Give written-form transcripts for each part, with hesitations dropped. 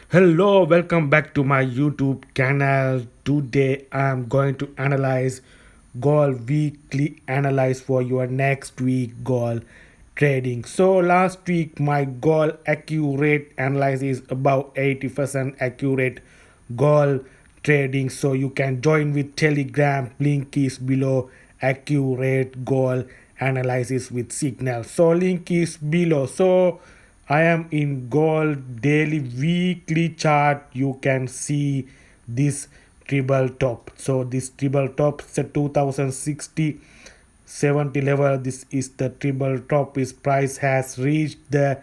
Hello, welcome back to my YouTube channel. Today I'm going to analyze gold weekly analyze for your next week gold trading. So last week my gold accurate analysis about 80% accurate gold trading. So you can join with Telegram. Link is below. Accurate gold analysis with signal. So link is below. So I am in gold daily weekly chart. You can see this triple top. So this triple top is a 2060 70 level. This is the triple top. Is price has reached the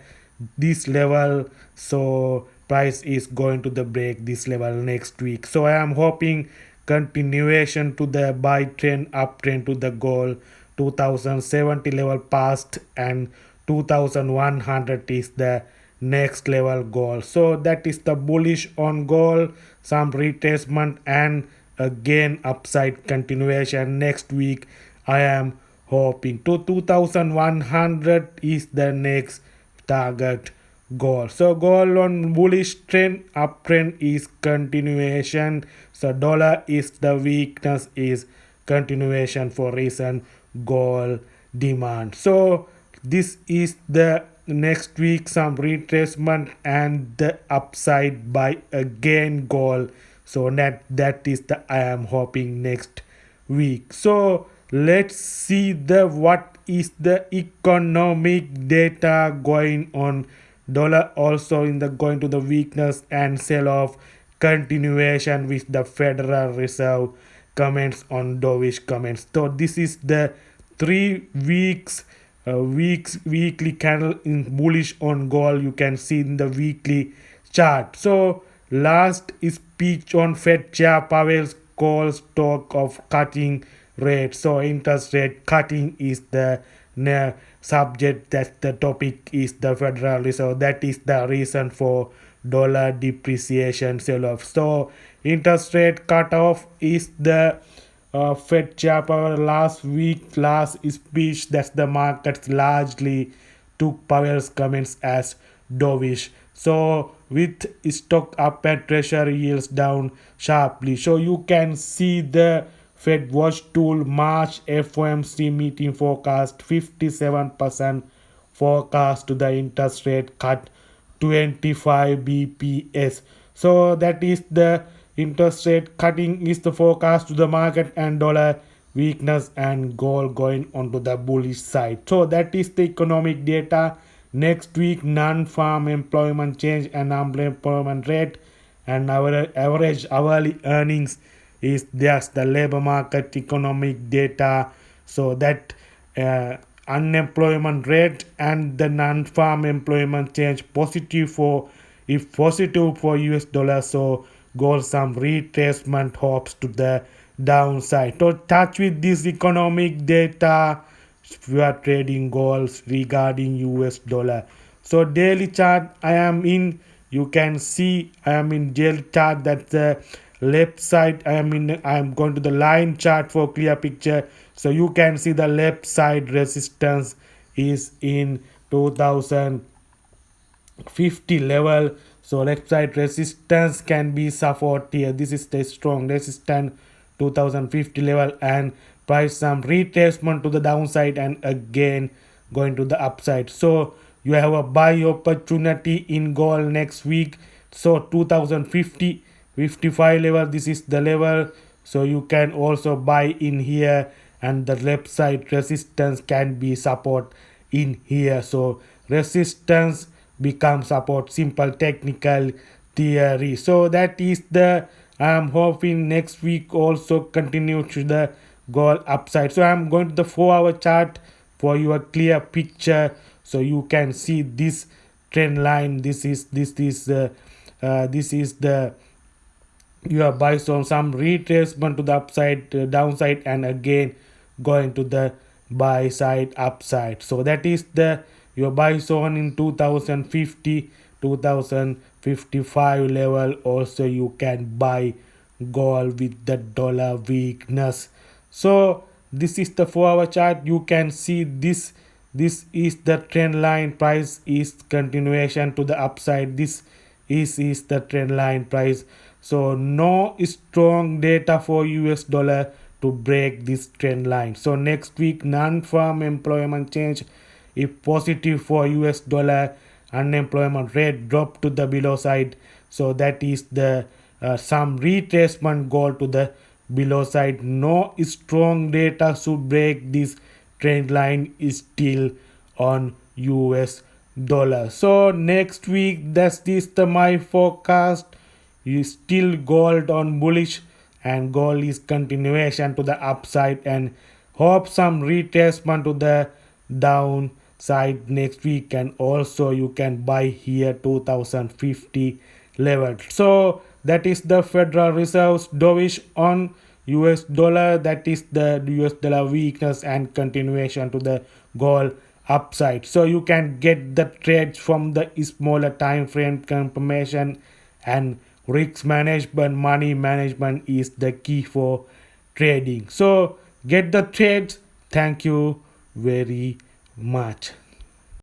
this level. So price is going to the break this level next week. So I am hoping continuation to the buy trend uptrend to the goal 2070 level past and 2100 is the next level goal. So that is the bullish on goal, some retracement and again upside continuation next week. I am hoping to 2100 is the next target goal. So goal on bullish trend, uptrend is continuation. So dollar is the weakness is continuation for recent goal demand. So this is the next week some retracement and the upside by again goal. So that is the I am hoping next week. So let's see the what is the economic data going on. Dollar also in the going to the weakness and sell off continuation with the Federal Reserve comments on dovish comments. So this is the 3 weeks weekly candle in bullish on gold. You can see in the weekly chart. So last speech on Fed Chair Powell's calls talk of cutting rate. So interest rate cutting is the subject, that the topic is the Federal Reserve. That is the reason for dollar depreciation sell off. So interest rate cut off is the Fed Chair Powell last speech. That the markets largely took Powell's comments as dovish. So with stock up and treasury yields down sharply. So you can see the Fed Watch Tool March FOMC meeting forecast 57% forecast to the interest rate cut 25 bps. So that is the interest rate cutting is the forecast to the market and dollar weakness and gold going onto the bullish side. So that is the economic data. Next week non-farm employment change and unemployment rate and our average hourly earnings is just the labor market economic data. So that unemployment rate and the non-farm employment change positive for if positive for US dollar. So gold some retracement hopes to the downside. To touch with this economic data, we are trading goals regarding US dollar. So daily chart I am in. You can see I am in daily chart. That the left side I am going to the line chart for clear picture. So you can see the left side resistance is in 2050 level. So left side resistance can be support here. This is the strong resistance 2050 level and price some retracement to the downside and again going to the upside. So you have a buy opportunity in gold next week. So 2050 55 level, this is the level. So you can also buy in here and the left side resistance can be support in here. So resistance becomes support, simple technical theory. So that is the I'm hoping next week also continue to the gold upside. So I'm going to the 4-hour chart for your clear picture. So you can see this trend line. This is the you are buy on some retracement to the upside downside and again going to the buy side upside. So that is the your buy zone in 2050 2055 level. Also you can buy gold with the dollar weakness. So this is the 4-hour chart. You can see this is the trend line. Price is continuation to the upside. This is the trend line price. So no strong data for US dollar to break this trend line. So next week non-farm employment change is positive for US dollar. Unemployment rate drop to the below side. So that is the some retracement goal to the below side. No strong data to break this trend line is still on US dollar. So next week that is the my forecast is still gold on bullish, and gold is continuation to the upside, and hope some retracement to the downside next week. And also you can buy here 2050 level. So that is the Federal Reserve's dovish on US dollar. That is the US dollar weakness and continuation to the gold upside. So you can get the trades from the smaller time frame confirmation, and risk management, money management is the key for trading. So get the trades. Thank you very much.